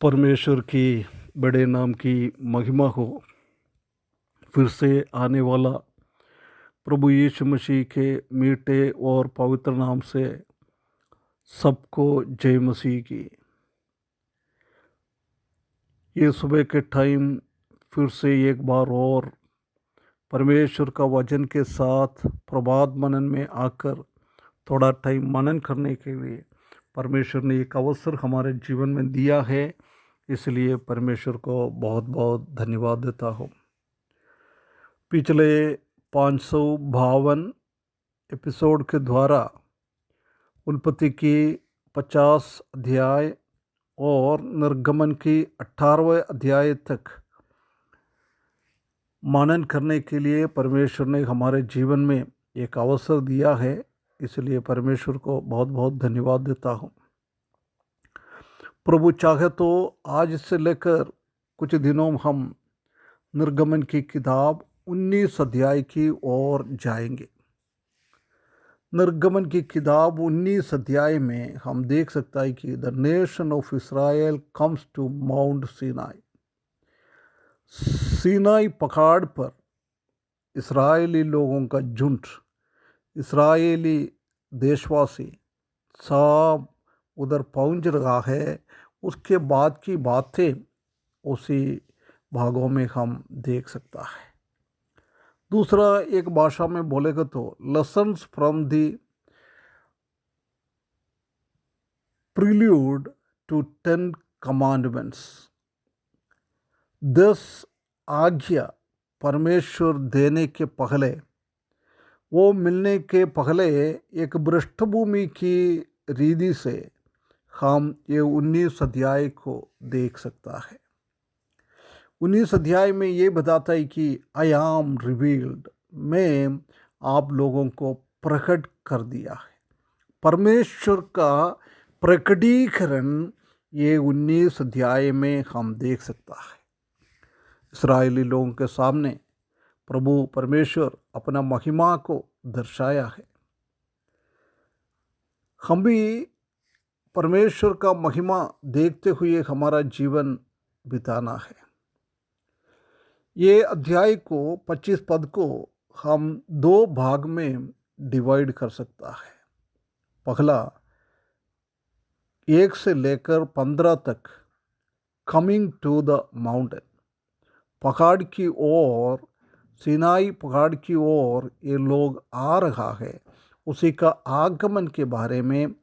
परमेश्वर की बड़े नाम की महिमा हो। फिर से आने वाला प्रभु यीशु मसीह के मीठे और पवित्र नाम से सबको जय मसीह की। ये सुबह के टाइम फिर से एक बार और परमेश्वर का वचन के साथ प्रभात मनन में आकर थोड़ा टाइम मनन करने के लिए परमेश्वर ने एक अवसर हमारे जीवन में दिया है, इसलिए परमेश्वर को बहुत बहुत धन्यवाद देता हूँ। पिछले 552 एपिसोड के द्वारा उत्पत्ति की 50 अध्याय और निर्गमन की 18वें अध्याय तक मनन करने के लिए परमेश्वर ने हमारे जीवन में एक अवसर दिया है, इसलिए परमेश्वर को बहुत बहुत धन्यवाद देता हूँ। प्रभु चाहे तो आज से लेकर कुछ दिनों में हम निर्गमन की किताब 19 अध्याय की ओर जाएंगे। निर्गमन की किताब 19 अध्याय में हम देख सकता है कि the nation of Israel comes to Mount Sinai. Sinai पहाड़ पर इसराइली लोगों का झुंड, इसराइली देशवासी सब उधर पहुंच रहा है। उसके बाद की बातें उसी भागों में हम देख सकता है। दूसरा एक भाषा में बोलेगा तो lessons from the prelude to 10 commandments. 10 आज्ञा परमेश्वर देने के पहले, वो मिलने के पहले एक पृष्ठभूमि की रीति से हम ये 19 अध्याय को देख सकता है। 19 अध्याय में ये बताता है कि आई एम रिवील्ड, मैं आप लोगों को प्रकट कर दिया है। परमेश्वर का प्रकटीकरण ये 19 अध्याय में हम देख सकता है। इसराइली लोगों के सामने प्रभु परमेश्वर अपना महिमा को दर्शाया है। हम भी परमेश्वर का महिमा देखते हुए हमारा जीवन बिताना है। ये अध्याय को 25 पद को हम 2 भाग में डिवाइड कर सकता है। पहला 1 से लेकर 15 तक कमिंग टू द माउंटेन, पहाड़ की ओर, सीनाई पहाड़ की ओर ये लोग आ रहा है, उसी का आगमन के बारे में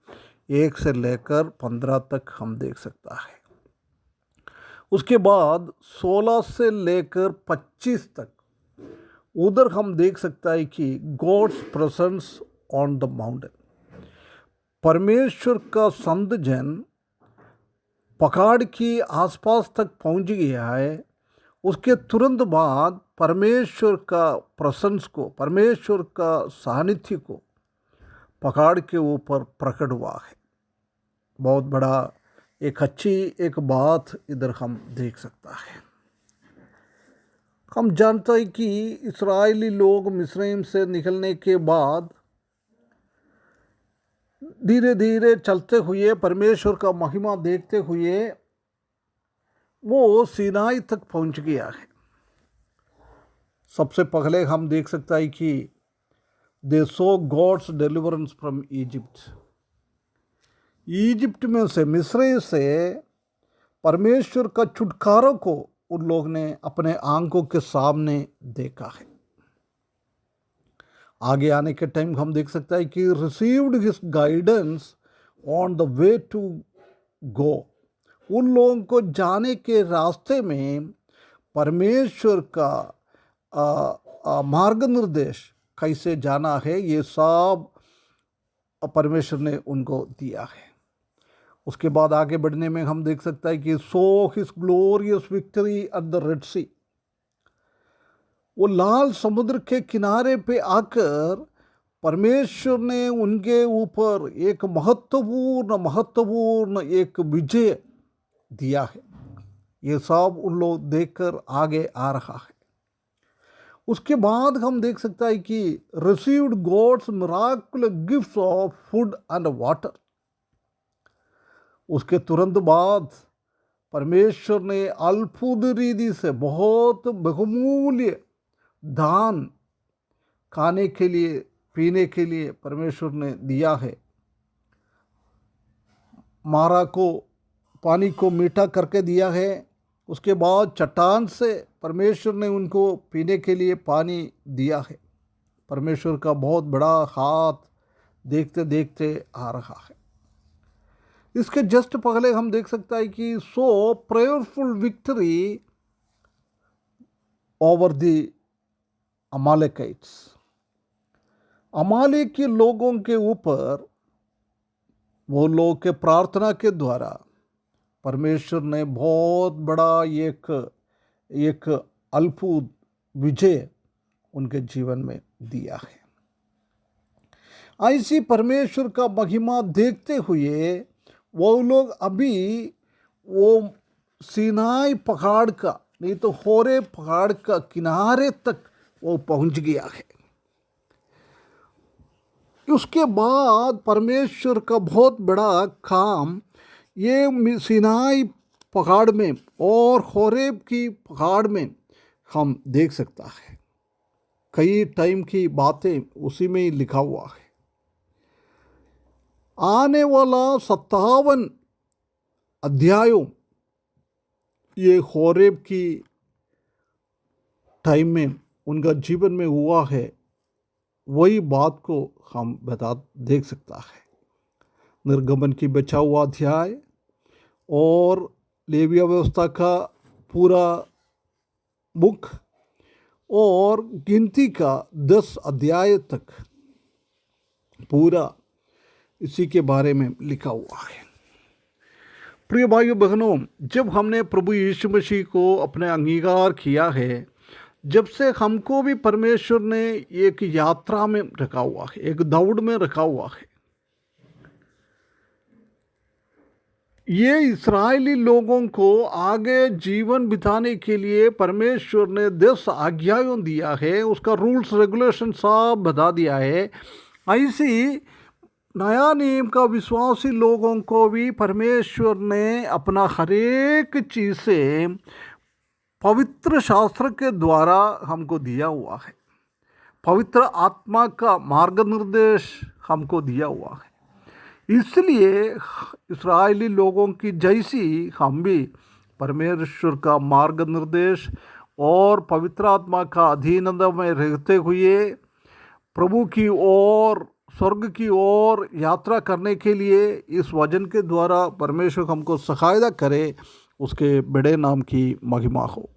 1 से लेकर 15 तक हम देख सकता है। उसके बाद 16 से लेकर 25 तक उधर हम देख सकता है कि God's presence on the mountain. परमेश्वर का संत जन पहाड़ की आसपास तक पहुंच गया है। उसके तुरंत बाद परमेश्वर का प्रेजेंस को, परमेश्वर का सानिध्य को पहाड़ के ऊपर प्रकट हुआ है। बहुत बड़ा एक अच्छी एक बात इधर हम देख सकता है। हम जानते हैं कि इस्राएली लोग मिस्रईम से निकलने के बाद धीरे धीरे चलते हुए परमेश्वर का महिमा देखते हुए वो सीनाई तक पहुंच गया है। सबसे पहले हम देख सकता है कि they saw God's deliverance from Egypt. Egypt में से, मिस्र से परमेश्वर का छुटकारा को उन लोग ने अपने आंखों के सामने देखा है। आगे आने के टाइम हम देख सकते हैं कि received his guidance on the way to go. उन लोगों को जाने के रास्ते में परमेश्वर का मार्ग निर्देश कैसे जाना है, ये सब परमेश्वर ने उनको दिया है। उसके बाद आगे बढ़ने में हम देख सकता है कि so his glorious victory at the Red Sea. वो लाल समुद्र के किनारे पे आकर परमेश्वर ने उनके ऊपर एक महत्वपूर्ण एक विजय दिया है। ये सब उन लोग देखकर आगे आ रहा है। उसके बाद हम देख सकता है कि received God's miraculous gifts of food and water. उसके तुरंत बाद परमेश्वर ने अद्भुत रीति से बहुत बहुमूल्य दान खाने के लिए पीने के लिए परमेश्वर ने दिया है। मारा को पानी को मीठा करके दिया है। उसके बाद चट्टान से परमेश्वर ने उनको पीने के लिए पानी दिया है। परमेश्वर का बहुत बड़ा हाथ देखते देखते आ रहा है। इसके जस्ट पहले हम देख सकते हैं कि सो प्रेयरफुल विक्ट्री ओवर द अमालेकाइट्स। अमालेक के लोगों के ऊपर वो लोग के प्रार्थना के द्वारा परमेश्वर ने बहुत बड़ा एक अद्भुत विजय उनके जीवन में दिया है। ऐसी परमेश्वर का महिमा देखते हुए वो लोग अभी वो सीनाई पहाड़ का नहीं तो होरे पहाड़ का किनारे तक वो पहुंच गया है। उसके बाद परमेश्वर का बहुत बड़ा काम ये सीनाई पहाड़ में और होरेब की पहाड़ में हम देख सकता है। कई टाइम की बातें उसी में ही लिखा हुआ है। आने वाला 57 अध्यायों ये होरेब की टाइम में उनका जीवन में हुआ है, वही बात को हम देख सकता है। निर्गमन की बचा हुआ अध्याय और लेविया व्यवस्था का पूरा बुक और गिनती का 10 अध्याय तक पूरा इसी के बारे में लिखा हुआ है। प्रिय भाइयों बहनों, जब हमने प्रभु यीशु मसीह को अपने अंगीकार किया है, जब से हमको भी परमेश्वर ने एक यात्रा में रखा हुआ है, एक दौड़ में रखा हुआ है। ये इस्राएली लोगों को आगे जीवन बिताने के लिए परमेश्वर ने 10 आज्ञाएं दिया है, उसका रूल्स रेगुलेशन सब बता दिया है। ऐसी नया नियम का विश्वासी लोगों को भी परमेश्वर ने अपना हर एक चीज़ से पवित्र शास्त्र के द्वारा हमको दिया हुआ है। पवित्र आत्मा का मार्गनिर्देश हमको दिया हुआ है। इसलिए इस्राएली लोगों की जैसी हम भी परमेश्वर का मार्गनिर्देश और पवित्र आत्मा का अधीनता में रहते हुए प्रभु की ओर, स्वर्ग की ओर यात्रा करने के लिए इस वचन के द्वारा परमेश्वर हमको सहायता करे। उसके बड़े नाम की महिमा हो।